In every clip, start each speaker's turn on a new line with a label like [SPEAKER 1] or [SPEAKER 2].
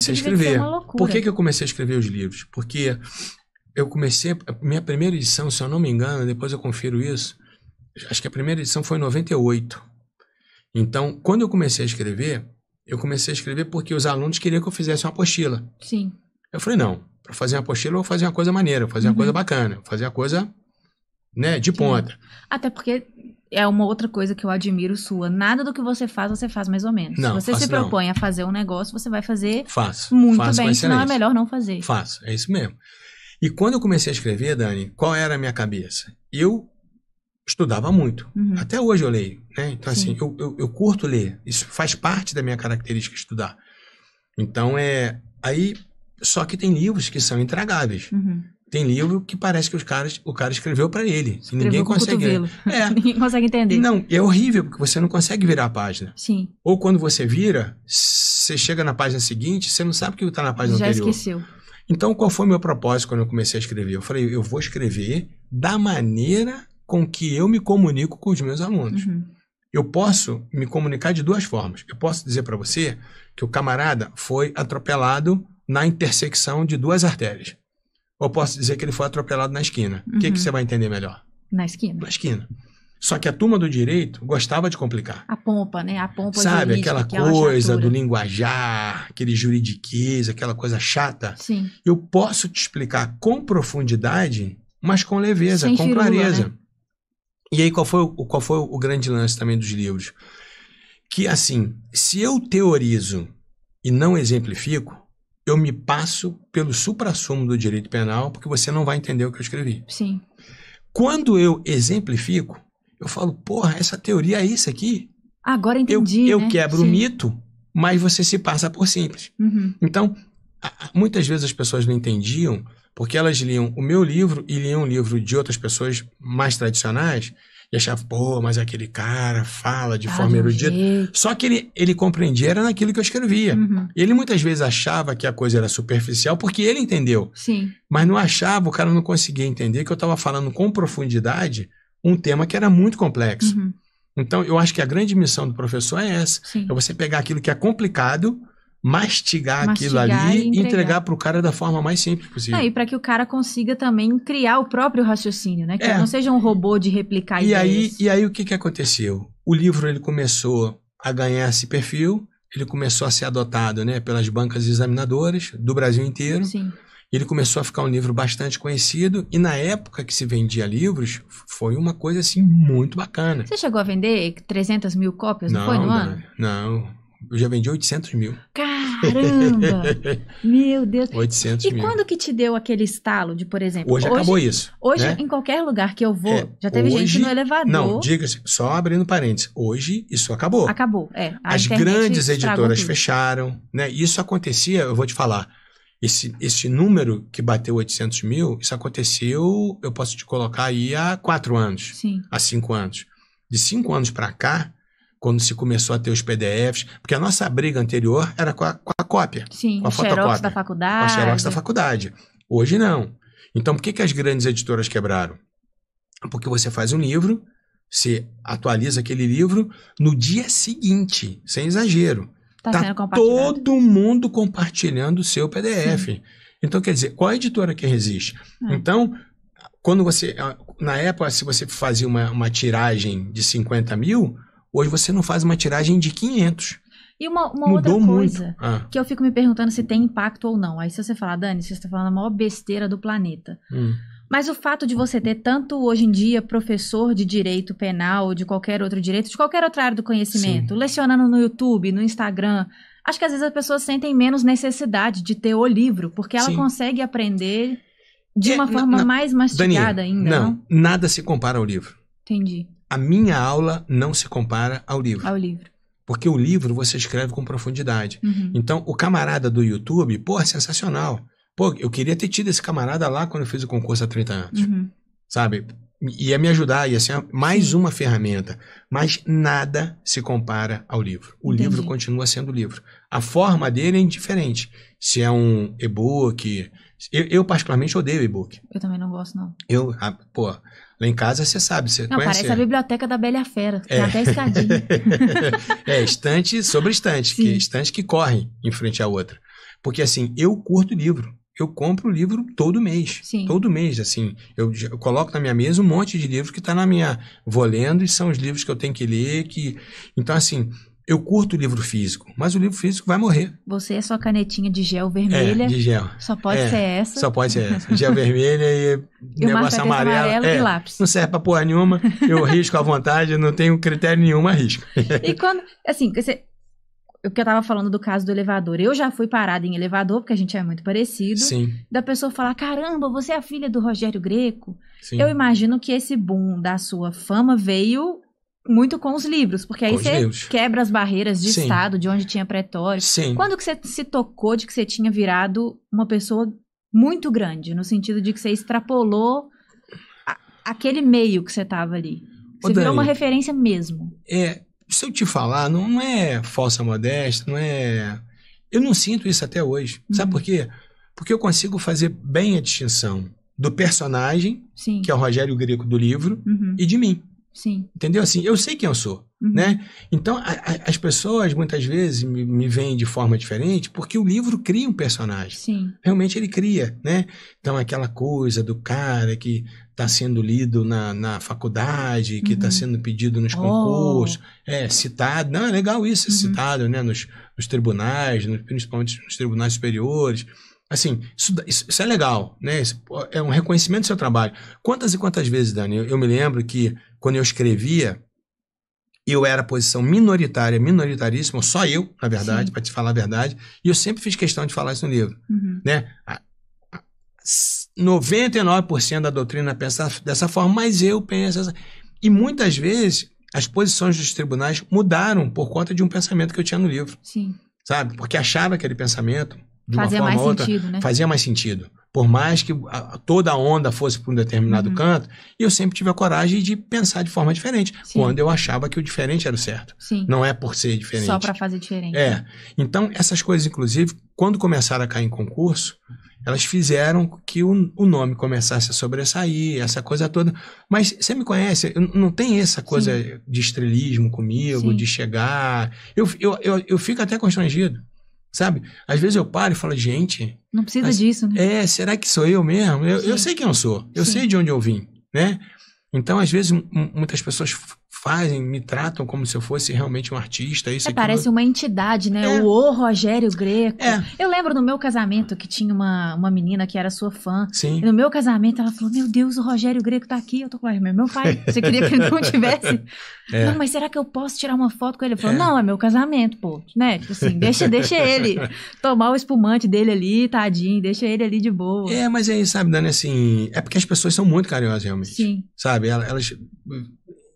[SPEAKER 1] comecei a
[SPEAKER 2] Isso devia
[SPEAKER 1] escrever.
[SPEAKER 2] ser uma loucura.
[SPEAKER 1] Por que eu comecei a escrever os livros? Porque eu comecei, minha primeira edição, se eu não me engano, depois eu confiro isso, acho que a primeira edição foi em 98. Então, quando eu comecei a escrever porque os alunos queriam que eu fizesse uma apostila.
[SPEAKER 2] Sim.
[SPEAKER 1] Eu falei, não, para fazer uma apostila eu vou fazer uma coisa maneira, eu vou fazer uma coisa bacana, vou fazer uma coisa, né, de ponta.
[SPEAKER 2] Até porque é uma outra coisa que eu admiro sua. Nada do que você faz mais ou menos.
[SPEAKER 1] Não,
[SPEAKER 2] Se você se propõe a fazer um negócio, você vai fazer muito bem, senão é melhor não fazer.
[SPEAKER 1] Faço, é isso mesmo. E quando eu comecei a escrever, Dani, qual era a minha cabeça? Eu estudava muito. Até hoje eu leio, né? Então, assim, eu curto ler. Isso faz parte da minha característica estudar. Então, aí, só que tem livros que são intragáveis. Tem livro que parece que o cara escreveu para ele. E ninguém consegue.
[SPEAKER 2] Ninguém consegue entender.
[SPEAKER 1] Não, é horrível, porque você não consegue virar a página.
[SPEAKER 2] Sim.
[SPEAKER 1] Ou quando você vira, você chega na página seguinte, você não sabe o que está na página anterior.
[SPEAKER 2] Já esqueceu.
[SPEAKER 1] Então, qual foi o meu propósito quando eu comecei a escrever? Eu falei, eu vou escrever da maneira com que eu me comunico com os meus alunos. Eu posso me comunicar de duas formas. Eu posso dizer para você que o camarada foi atropelado na intersecção de duas artérias. Ou posso dizer que ele foi atropelado na esquina. O que você vai entender melhor?
[SPEAKER 2] Na esquina.
[SPEAKER 1] Na esquina. Só que a turma do direito gostava de complicar.
[SPEAKER 2] A pompa, né? A pompa
[SPEAKER 1] sabe,
[SPEAKER 2] jurídica,
[SPEAKER 1] aquela coisa do linguajar, aquele juridiquês, aquela coisa chata.
[SPEAKER 2] Sim.
[SPEAKER 1] Eu posso te explicar com profundidade, mas com leveza,
[SPEAKER 2] sem
[SPEAKER 1] com
[SPEAKER 2] firula,
[SPEAKER 1] clareza.
[SPEAKER 2] Né?
[SPEAKER 1] E aí, qual foi o grande lance também dos livros? Que, assim, se eu teorizo e não exemplifico, eu me passo pelo suprassumo do direito penal, porque você não vai entender o que eu escrevi.
[SPEAKER 2] Sim.
[SPEAKER 1] Quando eu exemplifico, eu falo, porra, essa teoria é isso aqui?
[SPEAKER 2] Agora entendi,
[SPEAKER 1] Eu quebro o mito, mas você se passa por simples. Então, muitas vezes as pessoas não entendiam, porque elas liam o meu livro e liam um livro de outras pessoas mais tradicionais e achavam, pô, mas aquele cara fala de forma erudita. Só que ele compreendia era naquilo que eu escrevia. Ele muitas vezes achava que a coisa era superficial porque ele entendeu.
[SPEAKER 2] Sim.
[SPEAKER 1] Mas não achava, o cara não conseguia entender que eu estava falando com profundidade um tema que era muito complexo. Então, eu acho que a grande missão do professor é essa.
[SPEAKER 2] Sim.
[SPEAKER 1] É você pegar aquilo que é complicado, mastigar aquilo ali e entregar para o cara da forma mais simples possível.
[SPEAKER 2] E para que o cara consiga também criar o próprio raciocínio, né? Que não seja um robô de replicar ideias.
[SPEAKER 1] E aí o que aconteceu? O livro ele começou a ganhar esse perfil, ele começou a ser adotado, né, pelas bancas examinadoras do Brasil inteiro.
[SPEAKER 2] Sim.
[SPEAKER 1] Ele começou a ficar um livro bastante conhecido e na época que se vendia livros, foi uma coisa assim muito bacana.
[SPEAKER 2] Você chegou a vender 300 mil cópias, não foi no ano?
[SPEAKER 1] Não, eu já vendi 800 mil.
[SPEAKER 2] Caramba! Meu Deus!
[SPEAKER 1] 800 mil.
[SPEAKER 2] E quando que te deu aquele estalo de, por exemplo...
[SPEAKER 1] Hoje acabou isso.
[SPEAKER 2] Hoje,
[SPEAKER 1] né?
[SPEAKER 2] em qualquer lugar que eu vou, já teve gente no elevador...
[SPEAKER 1] Não, diga-se, só abrindo parênteses, hoje isso acabou.
[SPEAKER 2] Acabou,
[SPEAKER 1] As grandes editoras fecharam, né? Isso acontecia, eu vou te falar, esse número que bateu 800 mil, isso aconteceu, eu posso te colocar aí há 4 anos,
[SPEAKER 2] Sim.
[SPEAKER 1] há 5 anos. De 5 anos para cá, quando se começou a ter os PDFs, porque a nossa briga anterior era com a cópia,
[SPEAKER 2] sim,
[SPEAKER 1] com a fotocópia.
[SPEAKER 2] Xerox da faculdade.
[SPEAKER 1] Com a Xerox da faculdade. Hoje não. Então, por que as grandes editoras quebraram? Porque você faz um livro, você atualiza aquele livro, no dia seguinte, sem exagero, tá todo mundo compartilhando o seu PDF. Sim. Então, quer dizer, qual a editora que resiste? Então, quando você... Na época, se você fazia uma tiragem de 50 mil, hoje você não faz uma tiragem de 500.
[SPEAKER 2] E uma outra coisa que eu fico me perguntando se tem impacto ou não. Aí se você falar, Dani, você está falando a maior besteira do planeta. Mas o fato de você ter tanto, hoje em dia, professor de direito penal, de qualquer outro direito, de qualquer outra área do conhecimento, sim, lecionando no YouTube, no Instagram, acho que às vezes as pessoas sentem menos necessidade de ter o livro, porque ela consegue aprender de uma forma mais mastigada ainda, não?
[SPEAKER 1] Nada se compara ao livro.
[SPEAKER 2] Entendi.
[SPEAKER 1] A minha aula não se compara ao livro.
[SPEAKER 2] Ao livro.
[SPEAKER 1] Porque o livro você escreve com profundidade. Então, o camarada do YouTube, pô, é sensacional. Pô, eu queria ter tido esse camarada lá quando eu fiz o concurso há 30 anos. Sabe? Ia me ajudar, ia ser mais uma ferramenta. Mas nada se compara ao livro. O livro continua sendo livro. A forma dele é indiferente. Se é um e-book... Eu particularmente odeio e-book.
[SPEAKER 2] Eu também não gosto, não.
[SPEAKER 1] Pô, lá em casa você sabe, você
[SPEAKER 2] não,
[SPEAKER 1] conhece...
[SPEAKER 2] parece a biblioteca da Bela e a Fera, tem até escadinha.
[SPEAKER 1] Estante sobre estante, estante que corre em frente à outra. Porque, assim, eu curto livro. Eu compro livro todo mês.
[SPEAKER 2] Sim.
[SPEAKER 1] Todo mês, assim. Eu coloco na minha mesa um monte de livros que tá na minha... Vou lendo e são os livros que eu tenho que ler. Então, assim, eu curto o livro físico. Mas o livro físico vai morrer.
[SPEAKER 2] Você é sua canetinha de gel vermelha.
[SPEAKER 1] De gel.
[SPEAKER 2] Só pode ser essa.
[SPEAKER 1] Só pode ser essa. Gel vermelha e negócio amarelo.
[SPEAKER 2] E lápis.
[SPEAKER 1] Não serve pra porra nenhuma. Eu risco à vontade, não tenho critério nenhum, risco.
[SPEAKER 2] E quando... Assim, porque eu tava falando do caso do elevador. Eu já fui parada em elevador, porque a gente é muito parecido.
[SPEAKER 1] Sim.
[SPEAKER 2] Da pessoa falar, caramba, você é a filha do Rogério Greco.
[SPEAKER 1] Sim.
[SPEAKER 2] Eu imagino que esse boom da sua fama veio muito com os livros. Porque aí você quebra as barreiras de estado, de onde tinha pretório.
[SPEAKER 1] Sim.
[SPEAKER 2] Quando que você se tocou de que você tinha virado uma pessoa muito grande? No sentido de que você extrapolou aquele meio que você tava ali. Você virou uma referência mesmo.
[SPEAKER 1] Se eu te falar, não é falsa modéstia, não é... Eu não sinto isso até hoje. Sabe por quê? Porque eu consigo fazer bem a distinção do personagem, que é o Rogério Greco do livro, e de mim.
[SPEAKER 2] Sim.
[SPEAKER 1] Entendeu? Assim, eu sei quem eu sou, né? Então, as pessoas muitas vezes me veem de forma diferente porque o livro cria um personagem.
[SPEAKER 2] Sim.
[SPEAKER 1] Realmente ele cria, né? Então, aquela coisa do cara que está sendo lido na faculdade, que está sendo pedido nos concursos, citado. Não, é legal isso, citado, né? Nos tribunais, principalmente nos tribunais superiores. Assim, isso é legal, né? Isso é um reconhecimento do seu trabalho. Quantas e quantas vezes, Dani, eu me lembro que quando eu escrevia, eu era posição minoritaríssima, só eu, na verdade, para te falar a verdade, e eu sempre fiz questão de falar isso no livro, né? 99% da doutrina pensa dessa forma, mas eu penso... E muitas vezes as posições dos tribunais mudaram por conta de um pensamento que eu tinha no livro.
[SPEAKER 2] Sim.
[SPEAKER 1] Sabe? Porque achava aquele pensamento de
[SPEAKER 2] fazia
[SPEAKER 1] uma forma
[SPEAKER 2] mais
[SPEAKER 1] ou outra,
[SPEAKER 2] sentido, né?
[SPEAKER 1] Fazia mais sentido. Por mais que toda a onda fosse para um determinado canto, e eu sempre tive a coragem de pensar de forma diferente, quando eu achava que o diferente era o certo.
[SPEAKER 2] Sim.
[SPEAKER 1] Não é por ser diferente.
[SPEAKER 2] Só para fazer diferente.
[SPEAKER 1] Então, essas coisas, inclusive, quando começaram a cair em concurso, elas fizeram que o nome começasse a sobressair, essa coisa toda. Mas você me conhece, não tem essa coisa de estrelismo comigo, de chegar... Eu fico até constrangido. Sabe? Às vezes eu paro e falo, gente...
[SPEAKER 2] Não precisa disso, né?
[SPEAKER 1] Será que sou eu mesmo? Eu sei quem eu sou. Eu sei de onde eu vim, né? Então, às vezes, muitas pessoas me tratam como se eu fosse realmente um artista.
[SPEAKER 2] Parece uma entidade, né? O Rogério Greco. Eu lembro no meu casamento que tinha uma menina que era sua fã.
[SPEAKER 1] Sim.
[SPEAKER 2] E no meu casamento ela falou, meu Deus, o Rogério Greco tá aqui. Eu tô com meu pai. Você queria que ele não tivesse? Não, mas será que eu posso tirar uma foto com ele? Ele falou, não, é meu casamento, pô. Né? Tipo assim, deixa ele tomar o espumante dele ali, tadinho. Deixa ele ali de boa.
[SPEAKER 1] Mas aí, sabe, Dani, assim... É porque as pessoas são muito carinhosas, realmente.
[SPEAKER 2] Sim.
[SPEAKER 1] Sabe? Elas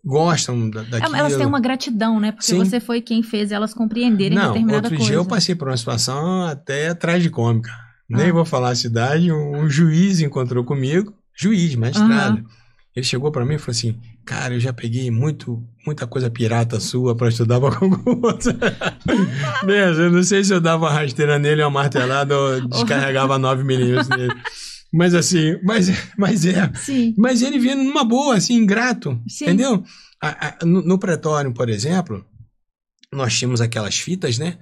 [SPEAKER 1] gostam daquilo.
[SPEAKER 2] Elas têm uma gratidão, né? Porque você foi quem fez elas compreenderem determinada coisa.
[SPEAKER 1] Outro dia eu passei por uma situação até tragicômica. Nem vou falar a cidade. Um juiz encontrou comigo. Juiz, magistrado. Ele chegou pra mim e falou assim, cara, eu já peguei muita coisa pirata sua pra estudar pra concurso. Eu não sei se eu dava uma rasteira nele, uma martelada, ou descarregava 9mm nele. Mas assim,
[SPEAKER 2] Sim.
[SPEAKER 1] Mas ele vindo numa boa, assim, ingrato,
[SPEAKER 2] Sim.
[SPEAKER 1] entendeu? No pretório, por exemplo, nós tínhamos aquelas fitas, né,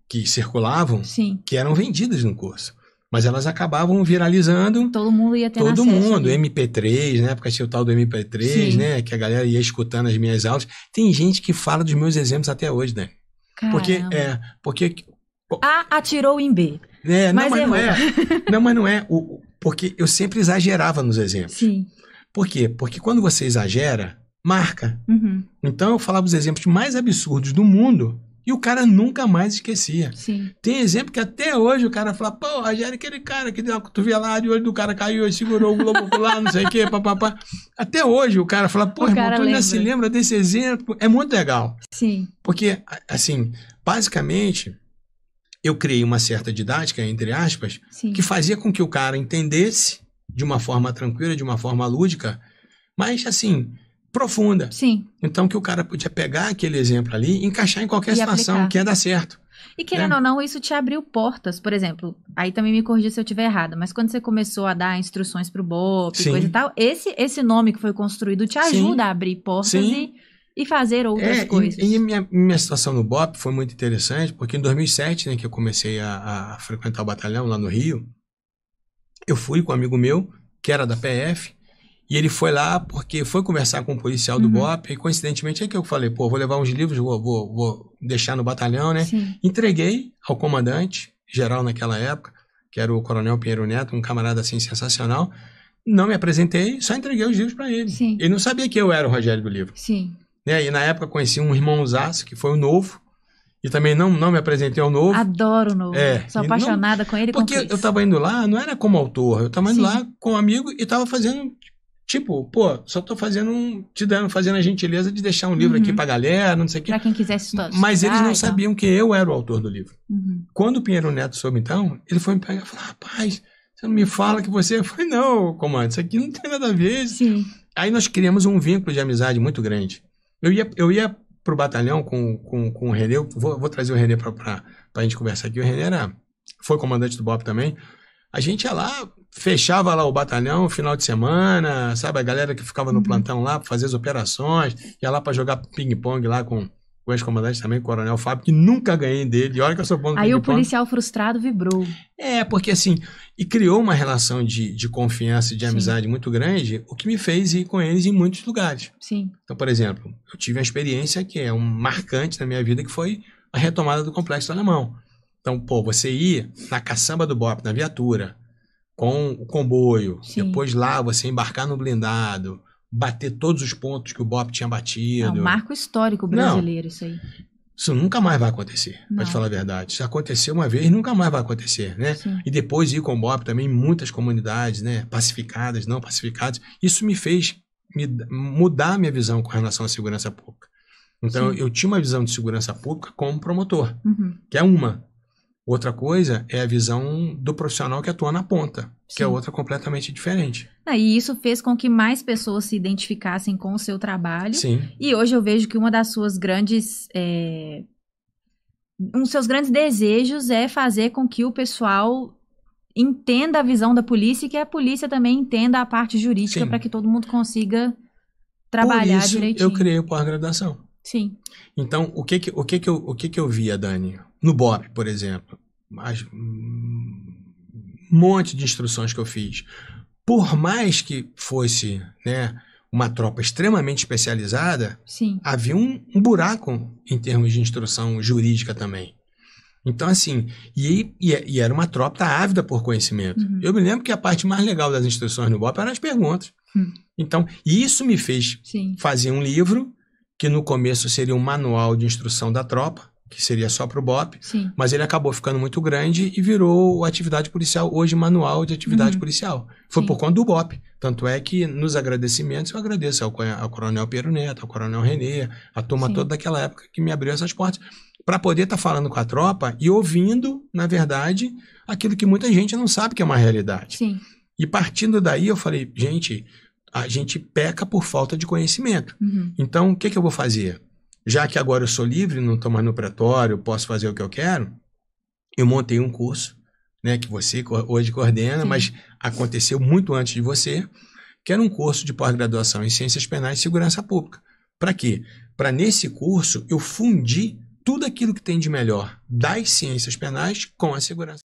[SPEAKER 1] que circulavam, que eram vendidas no curso. Mas elas acabavam viralizando.
[SPEAKER 2] Todo mundo ia ter
[SPEAKER 1] Todo
[SPEAKER 2] acesso,
[SPEAKER 1] mundo,
[SPEAKER 2] né?
[SPEAKER 1] MP3, né? Porque tinha o tal do MP3, né? Que a galera ia escutando as minhas aulas. Tem gente que fala dos meus exemplos até hoje, né? Porque...
[SPEAKER 2] atirou em B.
[SPEAKER 1] Mas não é. Não, mas não é. Porque eu sempre exagerava nos exemplos.
[SPEAKER 2] Sim.
[SPEAKER 1] Por quê? Porque quando você exagera, marca. Então eu falava os exemplos mais absurdos do mundo e o cara nunca mais esquecia.
[SPEAKER 2] Sim.
[SPEAKER 1] Tem exemplo que até hoje o cara fala, pô, Rogério, aquele cara que deu uma cotovelada e o olho do cara caiu e segurou o globo ocular, não sei o quê, papapá. Até hoje o cara fala, pô, irmão, tu ainda se lembra desse exemplo? É muito legal.
[SPEAKER 2] Sim.
[SPEAKER 1] Porque, assim, basicamente... Eu criei uma certa didática, entre aspas, que fazia com que o cara entendesse de uma forma tranquila, de uma forma lúdica, mas, assim, profunda.
[SPEAKER 2] Sim.
[SPEAKER 1] Então, que o cara podia pegar aquele exemplo ali e encaixar em qualquer situação
[SPEAKER 2] aplicar.
[SPEAKER 1] que ia dar certo.
[SPEAKER 2] E querendo ou não, isso te abriu portas. Por exemplo, aí também me corrija se eu estiver errada, mas quando você começou a dar instruções pro BOP e coisa e tal, esse nome que foi construído te ajuda a abrir portas e e fazer outras coisas.
[SPEAKER 1] E minha situação no BOPE foi muito interessante, porque em 2007, né, que eu comecei a frequentar o batalhão lá no Rio, eu fui com um amigo meu, que era da PF, e ele foi lá porque foi conversar com um policial do BOPE, e coincidentemente é que eu falei, pô, vou levar uns livros, vou deixar no batalhão, né? Sim. Entreguei ao comandante geral naquela época, que era o Coronel Pinheiro Neto, um camarada assim sensacional. Não me apresentei, só entreguei os livros para ele. Sim. Ele não sabia que eu era o Rogério do livro.
[SPEAKER 2] Sim.
[SPEAKER 1] Né? E na época conheci um irmãozaço, que foi o Novo, e também não me apresentei ao Novo.
[SPEAKER 2] Adoro o Novo. Sou apaixonada com ele.
[SPEAKER 1] Porque eu tava indo lá, não era como autor, eu tava indo lá com um amigo e tava fazendo, tipo, pô, só tô fazendo fazendo a gentileza de deixar um livro aqui pra galera, não sei o quê.
[SPEAKER 2] Pra quem quisesse estudar.
[SPEAKER 1] Mas eles não sabiam que eu era o autor do livro. Quando o Pinheiro Neto soube, então, ele foi me pegar e falou, rapaz, você não me fala que você... Eu falei, não, comandante, isso aqui não tem nada a ver. Sim. Aí nós criamos um vínculo de amizade muito grande. Eu ia pro batalhão com o Renê, vou trazer o Renê pra gente conversar aqui. O Renê foi comandante do BOPE também. A gente ia lá, fechava lá o batalhão final de semana, sabe? A galera que ficava no plantão lá pra fazer as operações, ia lá pra jogar ping-pong lá com o ex-comandante também, o Coronel Fábio, que nunca ganhei dele. E olha que eu sou bom no ping-pong.
[SPEAKER 2] Aí o policial frustrado vibrou.
[SPEAKER 1] Porque assim, e criou uma relação de confiança e de amizade muito grande, o que me fez ir com eles em muitos lugares.
[SPEAKER 2] Sim.
[SPEAKER 1] Então, por exemplo, eu tive uma experiência que é marcante na minha vida, que foi a retomada do Complexo do Alemão. Então, pô, você ir na caçamba do BOPE, na viatura, com o comboio, depois lá você embarcar no blindado, bater todos os pontos que o BOPE tinha batido.
[SPEAKER 2] É um marco histórico brasileiro, isso aí.
[SPEAKER 1] Isso nunca mais vai acontecer, pra te falar a verdade. Isso aconteceu uma vez, nunca mais vai acontecer, né? Sim. E depois ir com o BOPE também, muitas comunidades, né? Pacificadas, não pacificadas. Isso me fez mudar a minha visão com relação à segurança pública. Então, eu tinha uma visão de segurança pública como promotor, que é uma. Outra coisa é a visão do profissional que atua na ponta, que é outra completamente diferente.
[SPEAKER 2] E isso fez com que mais pessoas se identificassem com o seu trabalho.
[SPEAKER 1] Sim.
[SPEAKER 2] E hoje eu vejo que uma das suas grandes... um dos seus grandes desejos é fazer com que o pessoal entenda a visão da polícia e que a polícia também entenda a parte jurídica para que todo mundo consiga trabalhar direitinho.
[SPEAKER 1] Por isso eu criei o pós-graduação.
[SPEAKER 2] Sim.
[SPEAKER 1] Então, o que eu via, Dani? No BOPE, por exemplo, um monte de instruções que eu fiz. Por mais que fosse, né, uma tropa extremamente especializada, havia um buraco em termos de instrução jurídica também. Então, assim, e era uma tropa ávida por conhecimento. Eu me lembro que a parte mais legal das instruções no BOPE eram as perguntas. Então, isso me fez fazer um livro que no começo seria um manual de instrução da tropa, que seria só para o BOPE, mas ele acabou ficando muito grande e virou atividade policial, hoje manual de atividade policial. Foi por conta do BOPE. Tanto é que nos agradecimentos eu agradeço ao Coronel Pinheiro Neto, ao Coronel Renê, a turma toda daquela época que me abriu essas portas, para poder estar falando com a tropa e ouvindo, na verdade, aquilo que muita gente não sabe que é uma realidade. E partindo daí eu falei, gente, a gente peca por falta de conhecimento. Então, o que eu vou fazer? Já que agora eu sou livre, não estou mais no pretório, posso fazer o que eu quero, eu montei um curso, né, que você hoje coordena, mas aconteceu muito antes de você, que era um curso de pós-graduação em Ciências Penais e Segurança Pública. Para quê? Para nesse curso eu fundir tudo aquilo que tem de melhor das ciências penais com a segurança.